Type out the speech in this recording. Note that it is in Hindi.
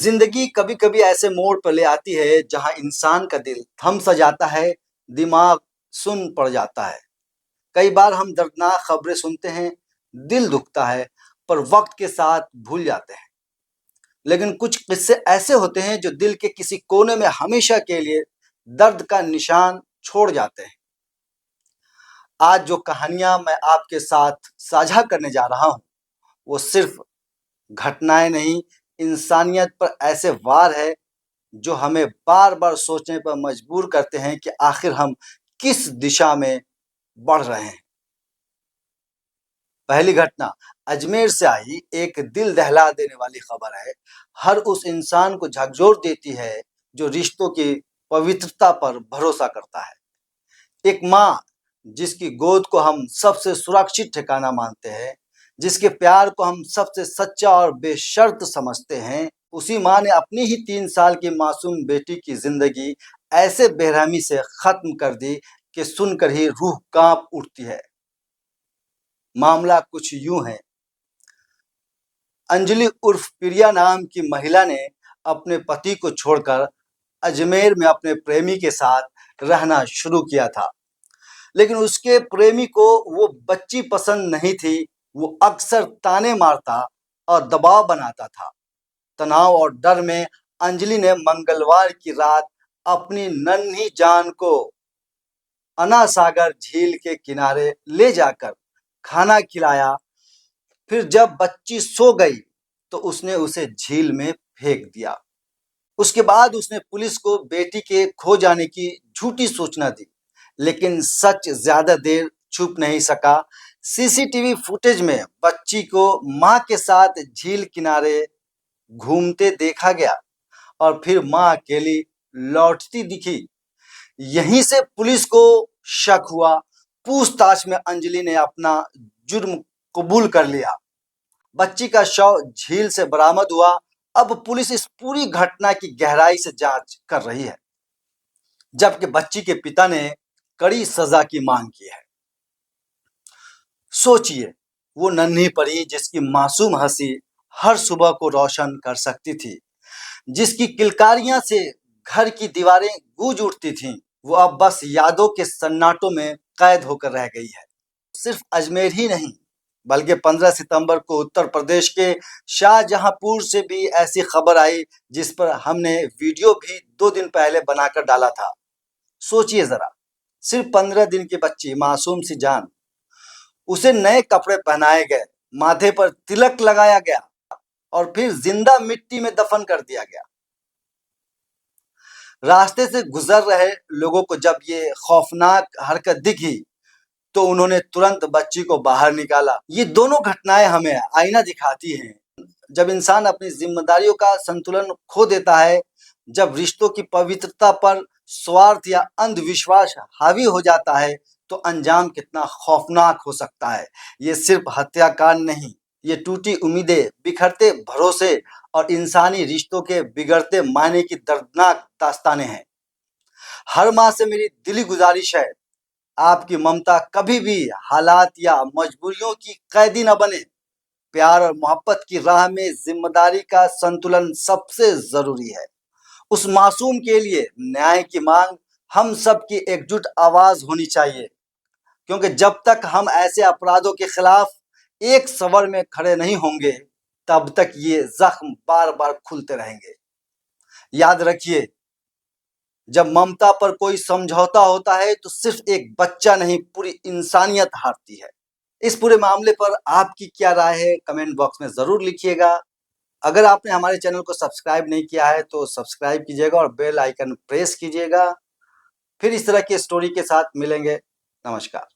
जिंदगी कभी कभी ऐसे मोड़ पर ले आती है जहां इंसान का दिल थम सा जाता है, दिमाग सुन पड़ जाता है। कई बार हम दर्दनाक खबरें सुनते हैं, दिल दुखता है, पर वक्त के साथ भूल जाते हैं। लेकिन कुछ किस्से ऐसे होते हैं जो दिल के किसी कोने में हमेशा के लिए दर्द का निशान छोड़ जाते हैं। आज जो कहानियां मैं आपके साथ साझा करने जा रहा हूं, वो सिर्फ घटनाएं नहीं, इंसानियत पर ऐसे वार है जो हमें बार बार सोचने पर मजबूर करते हैं कि आखिर हम किस दिशा में बढ़ रहे हैं। पहली घटना अजमेर से आई एक दिल दहला देने वाली खबर है। हर उस इंसान को झकझोर देती है जो रिश्तों की पवित्रता पर भरोसा करता है। एक माँ जिसकी गोद को हम सबसे सुरक्षित ठिकाना मानते हैं, जिसके प्यार को हम सबसे सच्चा और बेशर्त समझते हैं, उसी माँ ने अपनी ही 3 साल की मासूम बेटी की जिंदगी ऐसे बेरहमी से खत्म कर दी कि सुनकर ही रूह कांप उठती है। मामला कुछ यूं है। अंजलि उर्फ प्रिया नाम की महिला ने अपने पति को छोड़कर अजमेर में अपने प्रेमी के साथ रहना शुरू किया था। लेकिन उसके प्रेमी को वो बच्ची पसंद नहीं थी। वो अक्सर ताने मारता और दबाव बनाता था। तनाव और डर में अंजलि ने मंगलवार की रात अपनी नन्ही जान को अना सागर झील के किनारे ले जाकर खाना खिलाया। फिर जब बच्ची सो गई तो उसने उसे झील में फेंक दिया। उसके बाद उसने पुलिस को बेटी के खो जाने की झूठी सूचना दी, लेकिन सच ज्यादा देर छुप नहीं सका। सीसीटीवी फुटेज में बच्ची को मां के साथ झील किनारे घूमते देखा गया और फिर मां अकेली लौटती दिखी। यहीं से पुलिस को शक हुआ। पूछताछ में अंजलि ने अपना जुर्म कबूल कर लिया। बच्ची का शव झील से बरामद हुआ। अब पुलिस इस पूरी घटना की गहराई से जांच कर रही है, जबकि बच्ची के पिता ने कड़ी सजा की मांग की है। सोचिए, वो नन्ही परी जिसकी मासूम हंसी हर सुबह को रोशन कर सकती थी, जिसकी किलकारियां से घर की दीवारें गूंज उठती थीं, वो अब बस यादों के सन्नाटों में कैद होकर रह गई है। सिर्फ अजमेर ही नहीं, बल्कि 15 सितंबर को उत्तर प्रदेश के शाहजहांपुर से भी ऐसी खबर आई, जिस पर हमने वीडियो भी 2 दिन पहले बनाकर डाला था। सोचिए जरा, सिर्फ 15 दिन की बच्ची, मासूम सी जान, उसे नए कपड़े पहनाए गए, माथे पर तिलक लगाया गया और फिर जिंदा मिट्टी में दफन कर दिया गया। रास्ते से गुजर रहे लोगों को जब ये खौफनाक हरकत दिखी तो उन्होंने तुरंत बच्ची को बाहर निकाला। ये दोनों घटनाएं हमें आईना दिखाती हैं। जब इंसान अपनी जिम्मेदारियों का संतुलन खो देता है, जब रिश्तों की पवित्रता पर स्वार्थ या अंधविश्वास हावी हो जाता है, तो अंजाम कितना खौफनाक हो सकता है। ये सिर्फ हत्याकांड नहीं, ये टूटी उम्मीदें, बिखरते भरोसे और इंसानी रिश्तों के बिगड़ते मायने की दर्दनाक दास्तानें हैं। हर माँ से मेरी दिली गुजारिश है, आपकी ममता कभी भी हालात या मजबूरियों की कैदी न बने। प्यार और मोहब्बत की राह में जिम्मेदारी का संतुलन सबसे जरूरी है। उस मासूम के लिए न्याय की मांग हम सब की एकजुट आवाज होनी चाहिए, क्योंकि जब तक हम ऐसे अपराधों के खिलाफ एक स्वर में खड़े नहीं होंगे, तब तक ये जख्म बार बार खुलते रहेंगे। याद रखिए, जब ममता पर कोई समझौता होता है तो सिर्फ एक बच्चा नहीं, पूरी इंसानियत हारती है। इस पूरे मामले पर आपकी क्या राय है, कमेंट बॉक्स में जरूर लिखिएगा। अगर आपने हमारे चैनल को सब्सक्राइब नहीं किया है तो सब्सक्राइब कीजिएगा और बेल आइकन प्रेस कीजिएगा। फिर इस तरह की स्टोरी के साथ मिलेंगे। नमस्कार।